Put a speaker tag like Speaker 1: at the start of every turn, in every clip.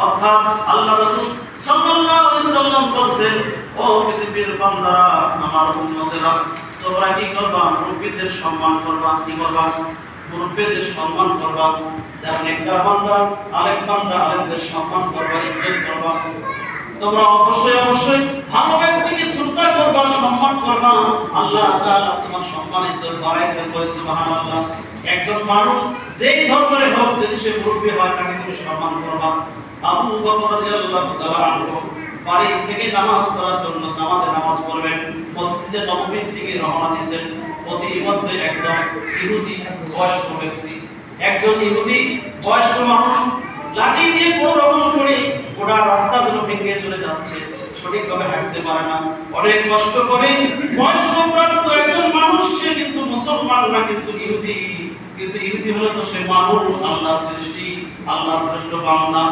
Speaker 1: অর্থাৎ আল্লাহ রাসূল সাল্লাল্লাহু আলাইহি সাল্লাম বলেন, ও পৃথিবীর বান্দারা, আমার উম্মতেরা, তোমরা কি করবা? মুরব্বিদের সম্মান করবা। কি করবা? মুরব্বিদের সম্মান করবা। যেমন একটা বান্দা আরেক বান্দা আরেকদের সম্মান করবা, ইজ্জত করবা। তোমরা অবশ্যই ভালো ব্যক্তিকে শ্রদ্ধা করবা, সম্মান করবা। আল্লাহ তাআলা তোমার সম্মান ইজ্জত বাড়ায় দেন। সুবহানাল্লাহ। একজন মানুষ যেই ধর্মের হোক, যদি সে মুরব্বি হয়, তাকে তুমি সম্মান করবা। আবু বকর রাদিয়াল্লাহু তাআলা আনহু বাড়ি থেকে নামাজ পড়ার জন্য জামাতে নামাজ পড়বেন, মসজিদে নববীর দিকে রওনা দিয়েছেন। প্রতিমধ্যে একজন ইহুদি বয়স্ক ব্যক্তি, একজন ইহুদি বয়স্ক মানুষ লাঠি দিয়ে কোনো রকম করে গোটা রাস্তা যেন ভেঙে চলে যাচ্ছে, সঠিকভাবে হাঁটতে পারে না, অনেক কষ্ট করে। বয়স্ক প্রাপ্ত একজন মানুষ, সে কিন্তু মুসলমান না, কিন্তু ইহুদি। কিন্তু ইহুদি হলে তো সে মানুষ, আল্লাহর সৃষ্টি, আল্লাহর শ্রেষ্ঠ বান্দা।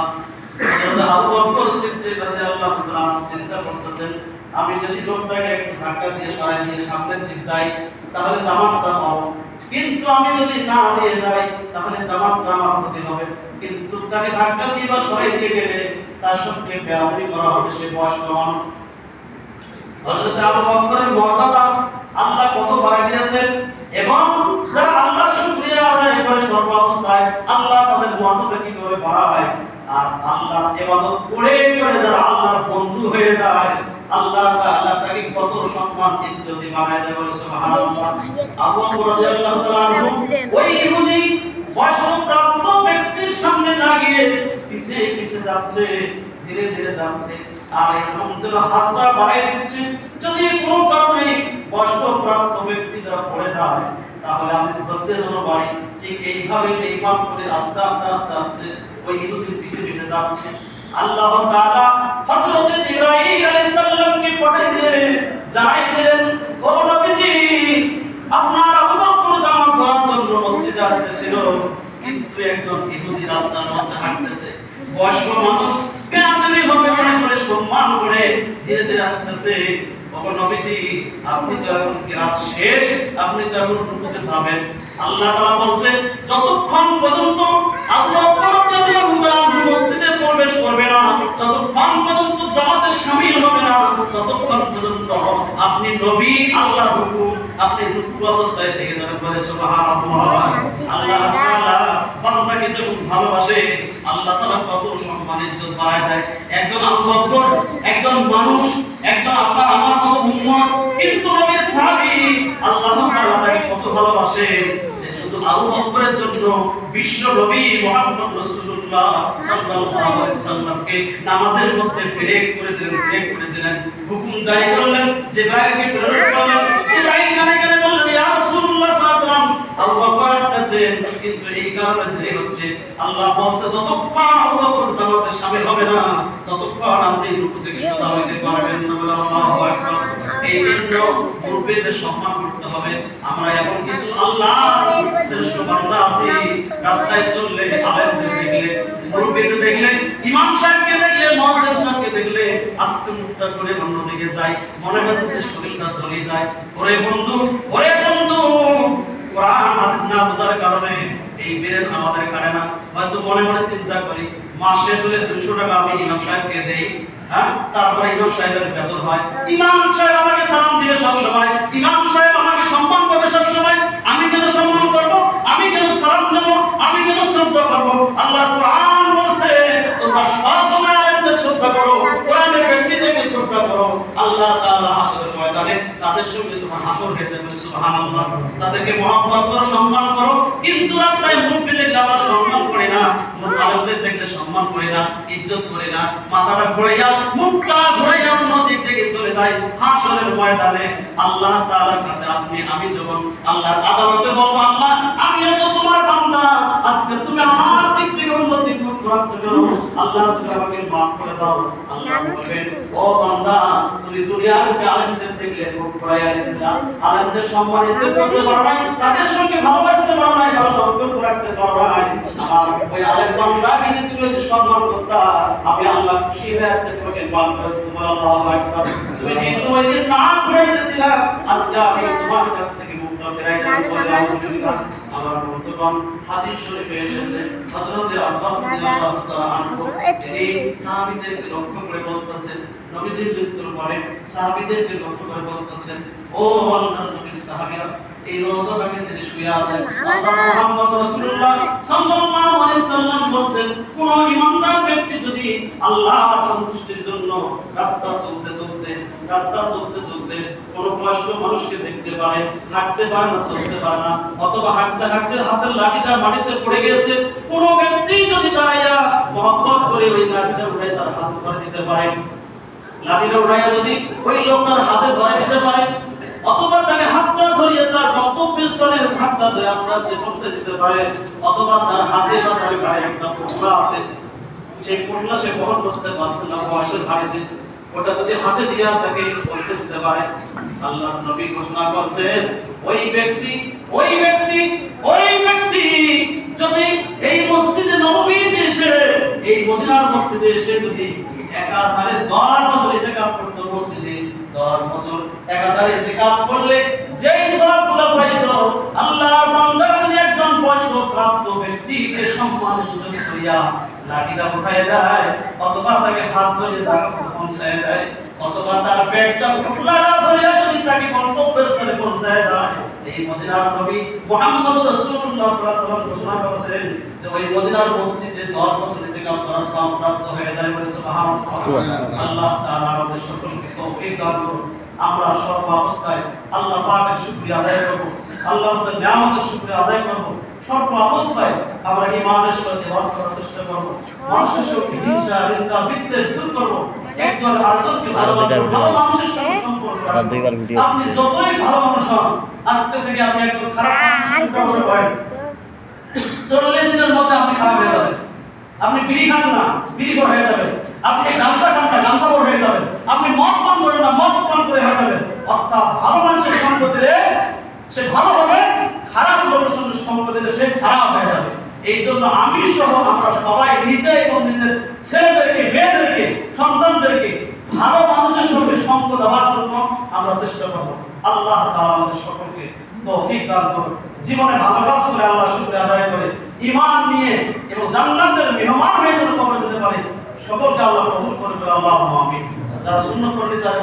Speaker 1: আবু বকর সিদ্দিক রাদিয়াল্লাহু তাআলা চিন্তা করতেছেন, আমি যদি লোকটাকে একটু ধাক্কা দিয়ে সরাই দিয়ে সামনের দিকে যাই, তাহলে জামাতটা পাবো, কিন্তু আমি যদি না দিয়ে যাই, তাহলে জামাতটা আমার ক্ষতি হবে। কিন্তু তাকে ধাক্কা দিয়ে বা সরাই দিয়ে গেলে তার সঙ্গে বেয়াদবি করা হবে, সে বয়স্ক মানুষ। হযরত আবু বকরের মর্যাদা আল্লাহ কত বাড়াই দিয়েছেন, এবং যারা আল্লাহর শুকরিয়া আদায় করে সর্বাবস্থায়, আল্লাহ তাদের মর্যাদা কিভাবে বাড়ায়। আর আল্লাহর ইবাদত করে করে যারা আল্লাহর বন্ধু হয়ে যায়, আল্লাহ তাআলা তাকে কত সম্মান ইজ্জত বানায় দেয়। সুবহানাল্লাহ। আবু বকর রাদিয়াল্লাহু তাআলা আনহু ওই ইহুদি বয়স্কপ্রাপ্ত ব্যক্তির সামনে না গিয়ে পিছে পিছে যাচ্ছে, ধীরে ধীরে যাচ্ছে, আর এরকম যেন হাতটা বাড়াই দিচ্ছে, যদি কোনো কারণে বয়স্কপ্রাপ্ত ব্যক্তিটা পড়ে যায়, তাহলে আমি ধরতে যেন পারি। ঠিক এইভাবে এইভাব করে আস্তে আস্তে আস্তে আস্তে ওই ইহুদির পিছে পিছে যাচ্ছে। আল্লাহ তাআলা হযরত জিবরাইল আলাইহিস সালামকে পাঠিয়ে দিলেন, জানাই দিলেন, ও নবীজি, আপনার আবু বকর জামাত ধরার জন্য মসজিদে আসতেছিল, কিন্তু একজন ইহুদি রাস্তার মধ্যে হাঁটতেছে। বয়স্ক মানুষ বেয়াদবি হবে মনে করে সম্মান করে ধীরে ধীরে আসতেছে। ও নবীজি, আপনি তো এখন কিরাত শেষ, আপনি তো এখন রুকুতে যাবেন। আল্লাহ তাআলা বলেন, যতক্ষণ পর্যন্ত আবু বকর রাদিয়াল্লাহু তাআলা মসজিদে প্রবেশ করবে না, যতক্ষণ পর্যন্ত জামাতে শামিল হবে না, ততক্ষণ পর্যন্ত আপনি নবী, আল্লাহর হুকুম, আপনি রুকু অবস্থায় থেকে যাবেন। বলে সুবহানাল্লাহ। আল্লাহ তাআলা বান্দাকে যখন ভালোবাসে, আল্লাহ তাআলা কত সম্মান ইজ্জত বাড়ায় দেয়। একজন আবু বকর, একজন মানুষ, একজন আপনার আমার মতো উম্মত, কিন্তু নবীর সাহাবী, আল্লাহ তাআলা তাকে কত ভালোবাসে যে শুধু আবু বকরের জন্য বিশ্ব নবী মুহাম্মদ রাসূলুল্লাহ সাল্লাল্লাহু আলাইহি ওয়াসাল্লামকে নামাজের মধ্যে ব্রেক করে দিলেন, হুকুম জারি করলেন, জিবরাইলকে প্রেরণ করলেন। জিবরাইল কানে কানে বললেন, ইয়া রাসূলুল্লাহ সাল্লাল্লাহু আলাইহি ওয়াসাল্লাম, আবু বকর আসতেছেন, কিন্তু এই কারণে দেরি হচ্ছে। আল্লাহ বলছে, যতক্ষণ আবু বকর জামাতে শামিল হবে না, ততক্ষণ আপনি রুকু থেকে সোজা হইতে পারবেন না। আল্লাহু আকবার। এই জন্য মুরব্বিদের সম্মান করতে হবে। আমরা এমন কিছু আল্লাহর শ্রেষ্ঠ বান্দা আছি, রাস্তায় চললে, আলেমদের দেখলে, মুরব্বিদের দেখলে, ইমাম সাহেবকে দেখলে, মুয়াজ্জিন সাহেবকে দেখলে আস্তে মুখটা করে অন্যদিকে যাই, মনে হচ্ছে যে শরীরটা চলে যায়। ওরে বন্ধু, কোরআন হাদিস না বোঝার কারণে এই বের আমাদের খায় না। হয়তো মনে মনে চিন্তা করি, মাস শেষ হলে 200 টাকা আমি ইমাম সাহেবকে দেই, তারপরে ইমাম সাহেবের বেতন হয়, ইমাম সাহেব আমাকে সালাম দিবে সব সময়, ইমাম সাহেব আমাকে সম্মান করবে সব সময়, আমি কেন সম্মান করব, আমি কেন সালাম দেব, আমি কেন শ্রদ্ধা করব? আল্লাহ কোরআন বলেছে, তোমরা সব সময় আলেমদের শ্রদ্ধা করো, কোরআনের ব্যক্তিদেরকে শ্রদ্ধা করো। আল্লাহ তাআলা হাসরের ময়দানে তাদের সঙ্গে তোমার হাসর হয়ে যাবে। সুবহানাল্লাহ। তাদেরকে মহব্বত করো, সম্মান করো, কিন্তু রাস্তায় মুরব্বি দেখলে আমরা সম্মান করি না, আলেমদের দেখলে সম্মান করি না, ইজ্জত করি না, মাথাটা ঘুরাইয়া, মুখটা ঘুরাইয়া অন্যদিক থেকে চলে যাই। হাসরের ময়দানে আল্লাহ তাআলার কাছে আমি যখন আল্লাহর আদালতে বলবো, আল্লাহ, আমিও তো তোমার বান্দা, আজকে তুমি আমার দিক থেকে অন্যদিক মুখ ঘুরাচ্ছ কেন? আল্লাহ, তুমি আমাকে মাফ করে দাও। আল্লাহ বলবেন, ও বান্দা, তুমি দুনিয়ার আলেমদের দেখলে মুখ ঘুরাইয়া গেছিলা, আলেমদের সম্মানিত করতে পারো নাই, তাদের সঙ্গে ভালোবাসতে পারো নাই, ভালো সম্পর্ক রাখতে পারো নাই। আমার ওই আলেম বান্দাকে তুমি যদি সম্মান করতা, আমি আল্লাহ খুশি হয়ে আজকে তোমাকে মাফ করে দেব। আল্লাহু আকবার। তুমি যেহেতু ওই দিন না ঘুরাইতেছিলা, আজকে আমি তোমার কাছ থেকে মুখটা ফেরাই দায়িত্ব করে আলহামদুলিল্লাহ আমার বন্ধুগণ হাদিস শরীফে এসেছে হযরত আব্বাস রাদিয়াল্লাহু তাআলা আনহু এই সাহাবীদেরকে লক্ষ্য করে বলতেছেন নবীদের মৃত্যুর পরে সাহাবীদেরকে লক্ষ্য করে বলতেছেন ও আল্লাহর নবীর সাহাবীরা এই রওজা বাগিয়ে তিনি শুয়ে আছেন আল্লাহ মুহাম্মদ রাসূলুল্লাহ সাল্লাল্লাহু আলাইহি সাল্লাম বলেন কোন ইমানদার ব্যক্তি যদি আল্লাহর সন্তুষ্টির জন্য রাস্তা চলতে চলতে কোন বয়স্ক মানুষকে দেখতে পারে হাঁটতে পারে না চলতে পারে না অথবা হাঁটতে হাঁটতে হাতের লাঠিটা মাটিতে পড়ে গেছে কোন ব্যক্তি যদি দাঁড়াইয়া মহব্বত করে ওই লাঠিটা উঠায় তার হাতে ধরে দিতে পারে লাঠিটা উঠাইয়া যদি ওই লোকটার হাতে ধরে দিতে পারে অথবা তাকে হাতটা ধরিয়ে তার গন্তব্যস্থলে হাতটা ধরে আস্তে আস্তে পৌঁছে দিতে পারে অথবা তার হাতে বা তার গায়ে একটা পোটলা আছে সেই পোটলা সে বহন করতে পারছে না বয়সের ভারীতে ওটা যদি হাতে দিয়ে তাকে পৌঁছে দিতে পারে আল্লাহর নবী ঘোষণা করেছেন ওই ব্যক্তি যদি এই মসজিদে নববীতে এসে এই মদিনার মসজিদে এসে যদি একাধারে 10 বছর ইতিকাফ করতে মসজিদে 10 বছর একাধারে ইতিকাফ করলে যেই সওয়াবগুলো পাইতো আল্লাহর বান্দা যদি একজন বয়স্ক প্রাপ্ত ব্যক্তিকে সম্মানের সুযোগ করিয়া লাঠিটা উঠায় দেয় অথবা তাকে হাত ধরে তাকে পৌঁছায় দেয় অথবা তার ব্যাগটা ফুটলাটা ধরিয়া যদি তাকে গন্তব্যস্থলে পৌঁছায় দেয় এই মদিনার নবী মুহাম্মদ রাসূলুল্লাহ সাল্লাল্লাহু আলাইহি ওয়াসাল্লাম ঘোষণা করেছেন যে ওই মদিনার মসজিদে 10 বছর ইতিকাফ করার সওয়াব প্রাপ্ত হয়ে যায় বলে সুবহানাল্লাহ আল্লাহ তাআলা আমাদের সকলকে তৌফিক দান করুন আমরা সর্ব অবস্থায় আল্লাহ পাকের শুকরিয়া আদায় করব আল্লাহর নিয়ামতের শুকরিয়া আদায় করব সর্ব অবস্থায় আমরা ঈমানের সাথে বাস করার চেষ্টা করব মানুষের সঙ্গে হিংসা নিন্দা বিদ্বেষ দূর করব একজন আরেকজনকে ভালোবাসব ভালো মানুষের সঙ্গে সম্পর্ক আপনি যতই ভালো মানুষ হন আজকে থেকে আপনি একজন খারাপ মানুষের সঙ্গে ব্যবহার করেন 40 দিনের মধ্যে আপনি খারাপ হয়ে যাবেন আপনি বিড়ি খান না বিড়িখোর হয়ে যাবেন আপনি গাঁজা খান না গাঁজাখোর হয়ে যাবেন আপনি মদ পান করেন না মদ পান করে হয়ে যাবেন অর্থাৎ ভালো মানুষের সঙ্গ দিলে সে ভালো হবে খারাপ লোকের সঙ্গে সঙ্গ দিলে সে খারাপ হয়ে যাবে এই জন্য আমি সহ আমরা সবাই নিজে এবং নিজের ছেলেদেরকে মেয়েদেরকে সন্তানদেরকে ভালো মানুষের সঙ্গে সঙ্গ দেওয়ার জন্য আমরা চেষ্টা করব আল্লাহ তাআলা আমাদের সকলকে তৌফিক দান করুন জীবনে ভালো কাজ করে আল্লাহ শুকরিয়া আদায় করে ঈমান নিয়ে এবং জান্নাতের মেহমান হয়ে যেন কবরে যেতে পারে সকলকে আল্লাহ কবুল করবে আল্লাহুম্মা আমিন যারা সুন্নাত পড়ে চায়